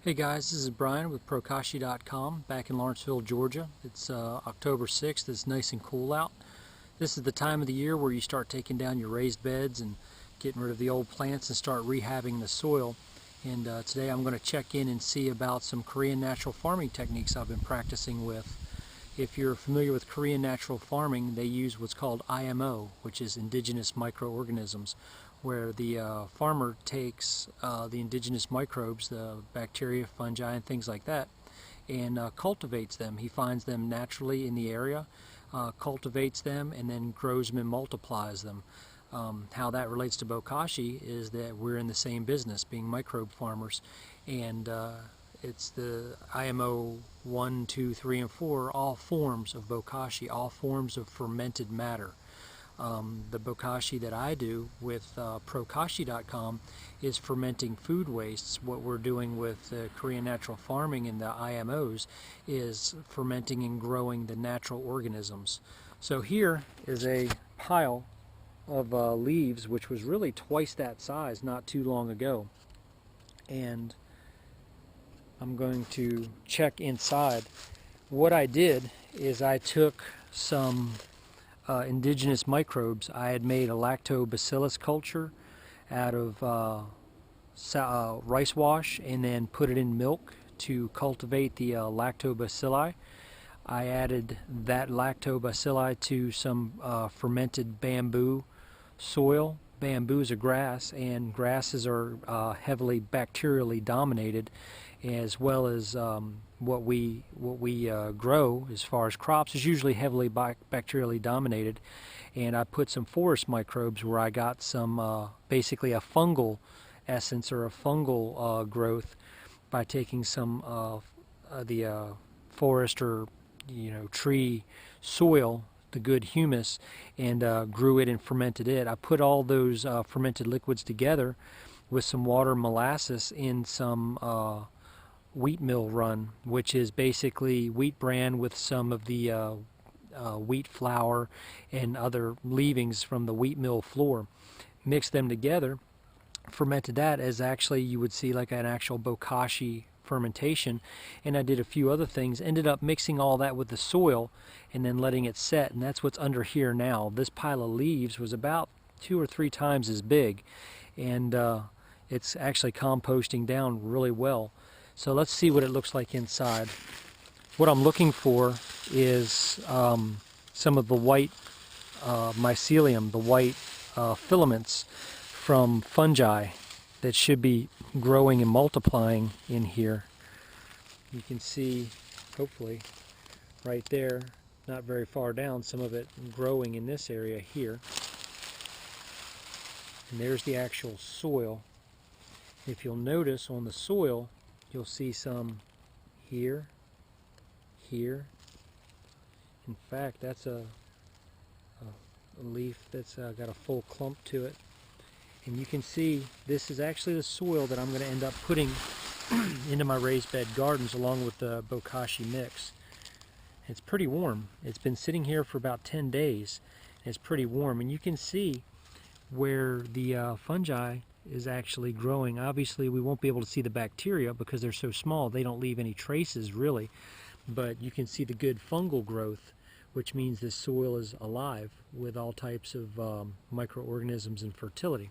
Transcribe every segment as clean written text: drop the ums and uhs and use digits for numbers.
Hey guys, this is Brian with Prokashi.com back in Lawrenceville, Georgia. It's October 6th. It's nice and cool out. This is the time of the year where you start taking down your raised beds and getting rid of the old plants and start rehabbing the soil. And today I'm going to check in and see about some Korean natural farming techniques I've been practicing with. If you're familiar with Korean natural farming, they use what's called IMO, which is indigenous microorganisms, where the farmer takes the indigenous microbes, the bacteria, fungi, and things like that, and cultivates them. He finds them naturally in the area, cultivates them, and then grows them and multiplies them. How that relates to Bokashi is that we're in the same business, being microbe farmers, and it's the IMO 1, 2, 3, and 4, all forms of Bokashi, all forms of fermented matter. The Bokashi that I do with Prokashi.com is fermenting food wastes. What we're doing with Korean natural farming and the IMOs is fermenting and growing the natural organisms. So here is a pile of leaves which was really twice that size not too long ago. And I'm going to check inside. What I did is I took some indigenous microbes. I had made a lactobacillus culture out of rice wash and then put it in milk to cultivate the lactobacilli. I added that lactobacilli to some fermented bamboo soil. Bamboo is a grass, and grasses are heavily bacterially dominated, as well as what we grow as far as crops is usually heavily bacterially dominated. And I put some forest microbes where I got some basically a fungal essence or a fungal growth by taking some of the forest or tree soil, the good humus, and grew it and fermented it. I put all those fermented liquids together with some water and molasses in some wheat mill run, which is basically wheat bran with some of the wheat flour and other leavings from the wheat mill floor. Mixed them together, fermented that as actually you would see like an actual Bokashi fermentation, and I did a few other things. Ended up mixing all that with the soil and then letting it set, and that's what's under here now. This pile of leaves was about 2 or 3 times as big, and it's actually composting down really well. So let's see what it looks like inside. What I'm looking for is some of the white mycelium, the white filaments from fungi that should be growing and multiplying in here. You can see, hopefully, right there, not very far down, some of it growing in this area here. And there's the actual soil. If you'll notice on the soil, you'll see some here, here. In fact, that's a leaf that's got a full clump to it. And you can see this is actually the soil that I'm going to end up putting into my raised bed gardens along with the Bokashi mix. It's pretty warm. It's been sitting here for about 10 days. It's pretty warm, and you can see where the fungi is actually growing. Obviously we won't be able to see the bacteria because they're so small, they don't leave any traces really, but you can see the good fungal growth, which means this soil is alive with all types of microorganisms and fertility.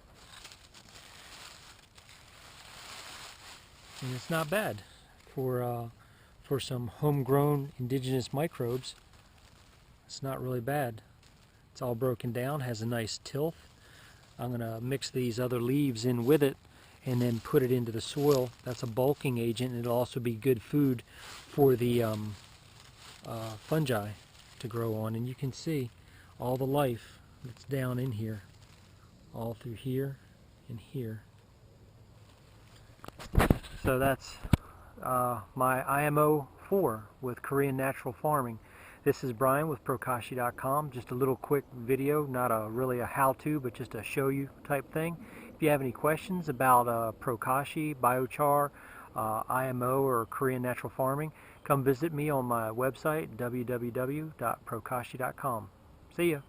And it's not bad for some homegrown indigenous microbes. It's not really bad. It's all broken down, has a nice tilth. I'm going to mix these other leaves in with it and then put it into the soil. That's a bulking agent, and it'll also be good food for the fungi to grow on. And you can see all the life that's down in here, all through here and here. So that's my IMO 4 with Korean natural farming. This is Brian with Prokashi.com. Just a little quick video, not really a how-to, but just a show you type thing. If you have any questions about Prokashi, biochar, IMO, or Korean natural farming, come visit me on my website, www.prokashi.com. See ya.